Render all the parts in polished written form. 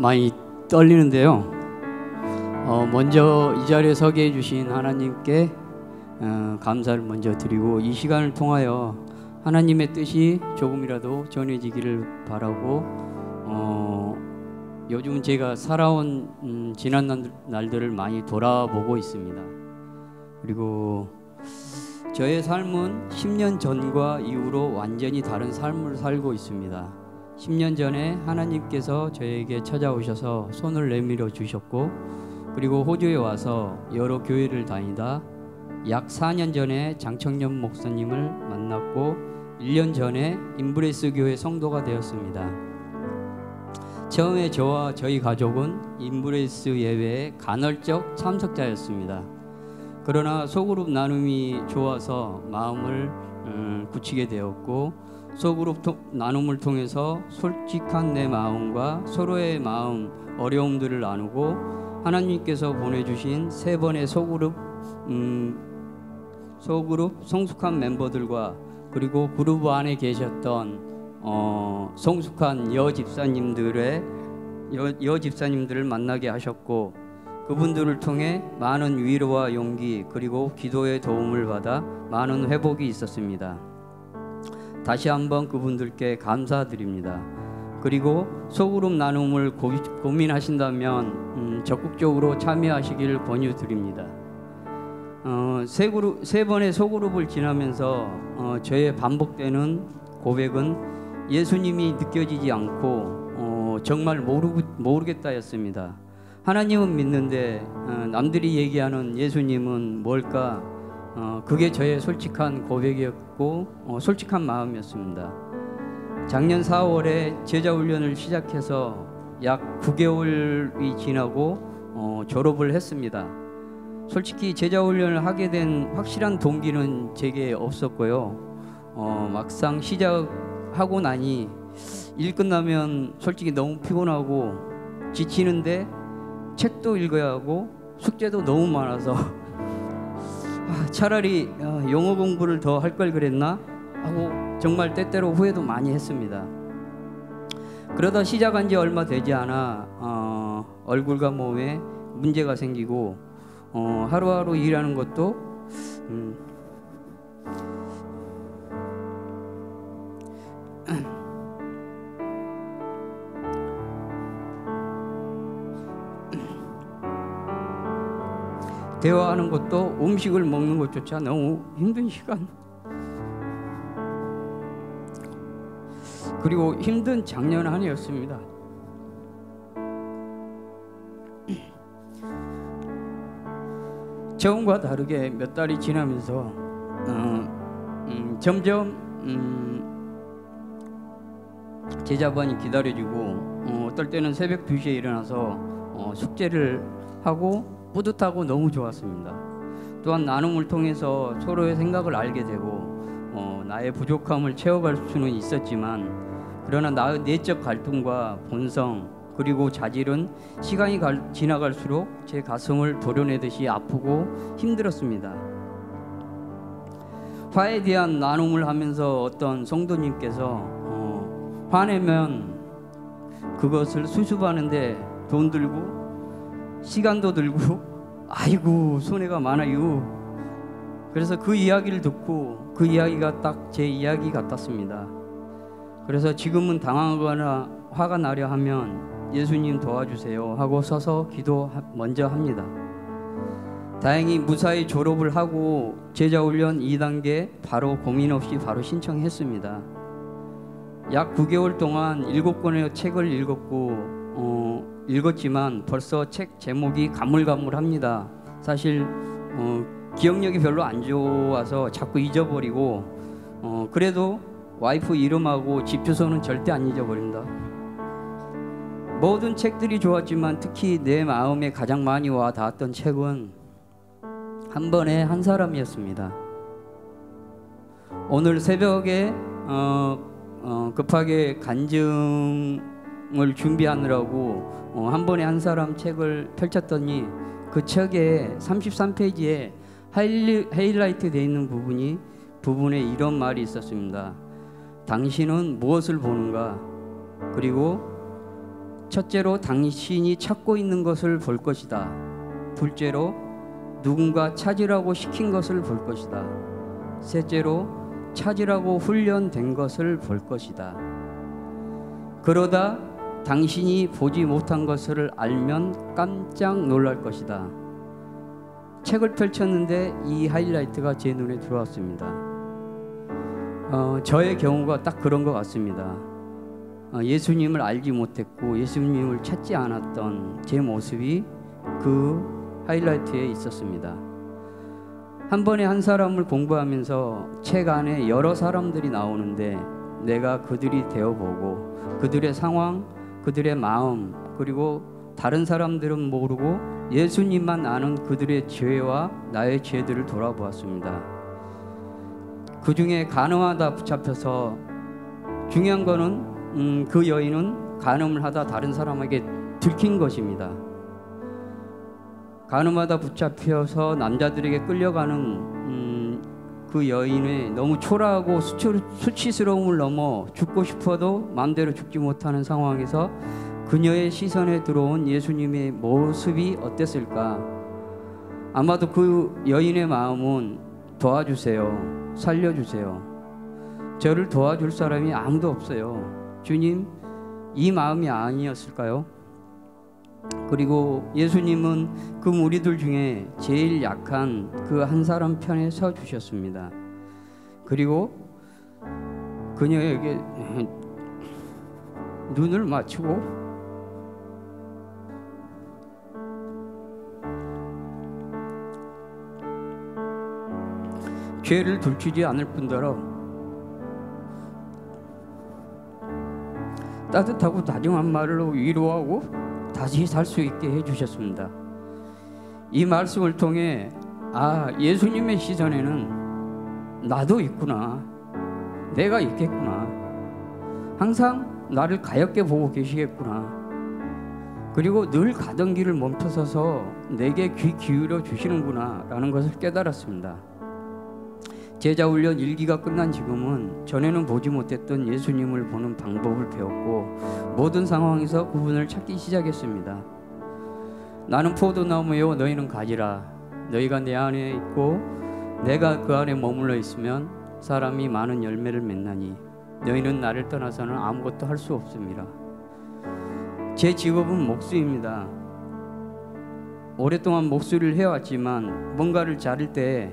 많이 떨리는데요. 먼저 이 자리에 서게 해주신 하나님께 감사를 먼저 드리고, 이 시간을 통하여 하나님의 뜻이 조금이라도 전해지기를 바라고, 요즘 제가 살아온 지난 날들을 많이 돌아보고 있습니다. 그리고 저의 삶은 10년 전과 이후로 완전히 다른 삶을 살고 있습니다. 10년 전에 하나님께서 저에게 찾아오셔서 손을 내밀어 주셨고, 그리고 호주에 와서 여러 교회를 다니다 약 4년 전에 장청년 목사님을 만났고 1년 전에 인브레스 교회 성도가 되었습니다. 처음에 저와 저희 가족은 인브레스 예배에 간헐적 참석자였습니다. 그러나 소그룹 나눔이 좋아서 마음을 굳히게 되었고, 소그룹 나눔을 통해서 솔직한 내 마음과 서로의 마음, 어려움들을 나누고, 하나님께서 보내주신 3번의 소그룹 성숙한 멤버들과, 그리고 그룹 안에 계셨던 성숙한 여집사님들을 만나게 하셨고, 그분들을 통해 많은 위로와 용기, 그리고 기도의 도움을 받아 많은 회복이 있었습니다. 다시 한번 그분들께 감사드립니다. 그리고 소그룹 나눔을 고민하신다면 적극적으로 참여하시기를 권유드립니다. 세 번의 소그룹을 지나면서 저의 반복되는 고백은 예수님이 느껴지지 않고 정말 모르겠다였습니다. 하나님은 믿는데 남들이 얘기하는 예수님은 뭘까? 그게 저의 솔직한 고백이었고 솔직한 마음이었습니다. 작년 4월에 제자훈련을 시작해서 약 9개월이 지나고 졸업을 했습니다. 솔직히 제자훈련을 하게 된 확실한 동기는 제게 없었고요. 막상 시작하고 나니 일 끝나면 솔직히 너무 피곤하고 지치는데 책도 읽어야 하고 숙제도 너무 많아서 차라리 영어 공부를 더 할 걸 그랬나 하고 정말 때때로 후회도 많이 했습니다. 그러다 시작한 지 얼마 되지 않아 얼굴과 몸에 문제가 생기고 하루하루 일하는 것도 대화하는 것도 음식을 먹는 것조차 너무 힘든 시간, 그리고 힘든 작년 한 해였습니다. 처음과 다르게 몇 달이 지나면서 점점 제자반이 기다려지고, 어떨 때는 새벽 2시에 일어나서 숙제를 하고 뿌듯하고 너무 좋았습니다. 또한 나눔을 통해서 서로의 생각을 알게 되고 나의 부족함을 채워갈 수는 있었지만, 그러나 나의 내적 갈등과 본성, 그리고 자질은 시간이 지나갈수록 제 가슴을 도려내듯이 아프고 힘들었습니다. 화에 대한 나눔을 하면서 어떤 성도님께서 화내면 그것을 수습하는데 돈 들고 시간도 들고 아이고 손해가 많아요. 그래서 그 이야기를 듣고 그 이야기가 딱 제 이야기 같았습니다. 그래서 지금은 당황하거나 화가 나려 하면 예수님 도와주세요 하고 서서 기도 먼저 합니다. 다행히 무사히 졸업을 하고 제자훈련 2단계 바로 고민 없이 바로 신청했습니다. 약 9개월 동안 7권의 책을 읽었지만 벌써 책 제목이 가물가물합니다. 사실 기억력이 별로 안 좋아서 자꾸 잊어버리고, 그래도 와이프 이름하고 집 주소는 절대 안 잊어버립니다. 모든 책들이 좋았지만 특히 내 마음에 가장 많이 와 닿았던 책은 한 번에 한 사람이었습니다. 오늘 새벽에 급하게 간증을 준비하느라고 한 번에 한 사람 책을 펼쳤더니 그 책에 33페이지에 하이라이트 되어 있는 부분에 이런 말이 있었습니다. 당신은 무엇을 보는가? 그리고 첫째로 당신이 찾고 있는 것을 볼 것이다. 둘째로 누군가 찾으라고 시킨 것을 볼 것이다. 셋째로 찾으라고 훈련된 것을 볼 것이다. 그러다 당신이 보지 못한 것을 알면 깜짝 놀랄 것이다. 책을 펼쳤는데 이 하이라이트가 제 눈에 들어왔습니다. 저의 경우가 딱 그런 것 같습니다. 예수님을 알지 못했고 예수님을 찾지 않았던 제 모습이 그 하이라이트에 있었습니다. 한 번에 한 사람을 공부하면서 책 안에 여러 사람들이 나오는데 내가 그들이 되어보고 그들의 상황, 그들의 마음, 그리고 다른 사람들은 모르고 예수님만 아는 그들의 죄와 나의 죄들을 돌아보았습니다. 그 중에 간음하다 붙잡혀서 중요한 거는 그 여인은 간음을 하다 다른 사람에게 들킨 것입니다. 간음하다 붙잡혀서 남자들에게 끌려가는 그 여인의 너무 초라하고 수치스러움을 넘어 죽고 싶어도 마음대로 죽지 못하는 상황에서 그녀의 시선에 들어온 예수님의 모습이 어땠을까? 아마도 그 여인의 마음은 도와주세요, 살려주세요. 저를 도와줄 사람이 아무도 없어요. 주님, 이 마음이 아니었을까요? 그리고 예수님은 그 무리들 중에 제일 약한 그 한 사람 편에 서 주셨습니다. 그리고 그녀에게 눈을 맞추고 죄를 들추지 않을 뿐더러 따뜻하고 다정한 말로 위로하고 다시 살 수 있게 해주셨습니다. 이 말씀을 통해 예수님의 시선에는 나도 있구나, 내가 있겠구나, 항상 나를 가엾게 보고 계시겠구나, 그리고 늘 가던 길을 멈춰서서 내게 귀 기울여 주시는구나 라는 것을 깨달았습니다. 제자훈련 1기가 끝난 지금은 전에는 보지 못했던 예수님을 보는 방법을 배웠고 모든 상황에서 그분을 찾기 시작했습니다. 나는 포도나무요 너희는 가지라. 너희가 내 안에 있고 내가 그 안에 머물러 있으면 사람이 많은 열매를 맺나니 너희는 나를 떠나서는 아무것도 할 수 없습니다. 제 직업은 목수입니다. 오랫동안 목수를 해왔지만 뭔가를 자를 때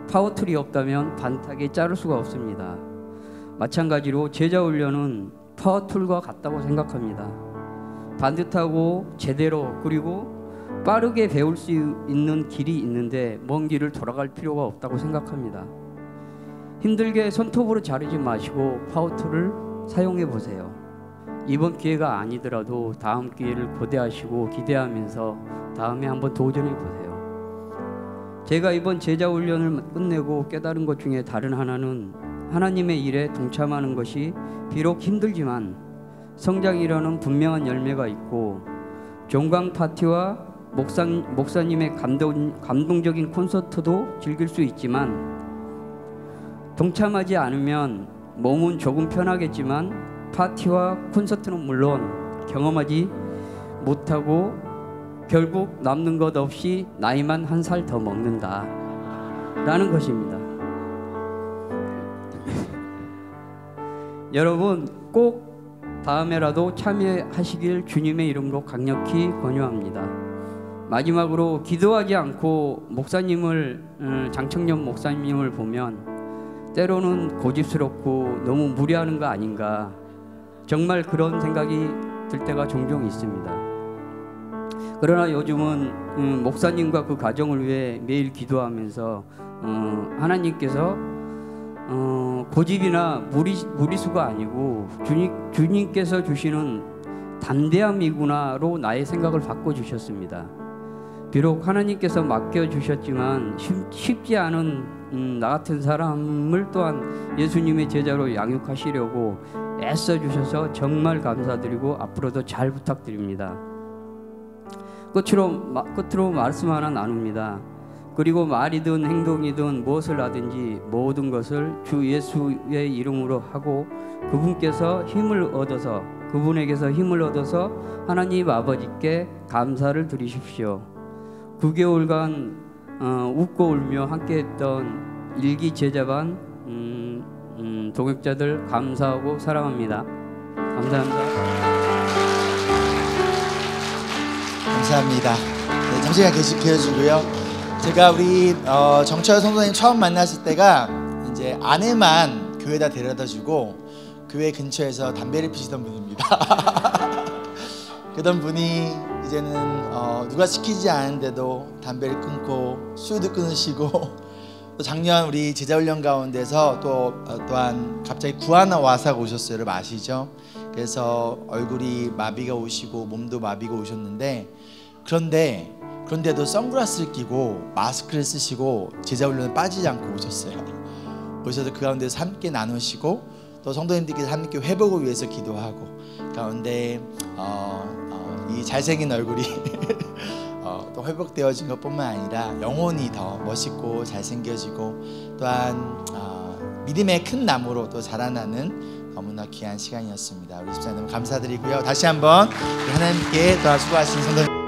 파워툴이 없다면 반타게 자를 수가 없습니다. 마찬가지로 제자훈련은 파워툴과 같다고 생각합니다. 반듯하고 제대로 그리고 빠르게 배울 수 있는 길이 있는데 먼 길을 돌아갈 필요가 없다고 생각합니다. 힘들게 손톱으로 자르지 마시고 파워툴을 사용해 보세요. 이번 기회가 아니더라도 다음 기회를 고대하시고 기대하면서 다음에 한번 도전해 보세요. 제가 이번 제자훈련을 끝내고 깨달은 것 중에 다른 하나는 하나님의 일에 동참하는 것이 비록 힘들지만 성장이라는 분명한 열매가 있고 종강 파티와 목사님의 감동적인 콘서트도 즐길 수 있지만 동참하지 않으면 몸은 조금 편하겠지만 파티와 콘서트는 물론 경험하지 못하고 결국 남는 것 없이 나이만 한 살 더 먹는다 라는 것입니다. 여러분 꼭 다음에라도 참여하시길 주님의 이름으로 강력히 권유합니다. 마지막으로 기도하지 않고 장청년 목사님을 보면 때로는 고집스럽고 너무 무리하는 거 아닌가, 정말 그런 생각이 들 때가 종종 있습니다. 그러나 요즘은 목사님과 그 가정을 위해 매일 기도하면서 하나님께서 고집이나 무리수가 아니고 주님께서 주시는 담대함이구나로 나의 생각을 바꿔주셨습니다. 비록 하나님께서 맡겨주셨지만 쉽지 않은 나 같은 사람을 또한 예수님의 제자로 양육하시려고 애써주셔서 정말 감사드리고 앞으로도 잘 부탁드립니다. 끝으로 말씀 하나 나눕니다. 그리고 말이든 행동이든 무엇을 하든지 모든 것을 주 예수의 이름으로 하고 그분께서 힘을 얻어서 그분에게서 힘을 얻어서 하나님 아버지께 감사를 드리십시오. 9개월간 웃고 울며 함께했던 일기 제자반 동역자들 감사하고 사랑합니다. 감사합니다. 감사합니다. 네, 잠시만 계시고요. 제가 우리 정철 성도님 처음 만났을 때가 이제 아내만 교회에다 데려다주고 교회 근처에서 담배를 피시던 분입니다. 그런 분이 이제는 누가 시키지 않은데도 담배를 끊고 술도 끊으시고, 또 작년 우리 제자훈련 가운데서 또한 갑자기 구하나 와사가 오셨어요. 여러분 아시죠? 그래서 얼굴이 마비가 오시고 몸도 마비가 오셨는데, 그런데도 선글라스를 끼고 마스크를 쓰시고 제자훈련에 빠지지 않고 오셨어요. 오셔서 그 가운데서 함께 나누시고 또 성도님들께서 함께 회복을 위해서 기도하고, 가운데 이 잘생긴 얼굴이 또 회복되어진 것뿐만 아니라 영혼이 더 멋있고 잘생겨지고, 또한 믿음의 큰 나무로 또 자라나는 너무나 귀한 시간이었습니다. 우리 집사님 너무 감사드리고요. 다시 한번 하나님께 더 수고하신 성도님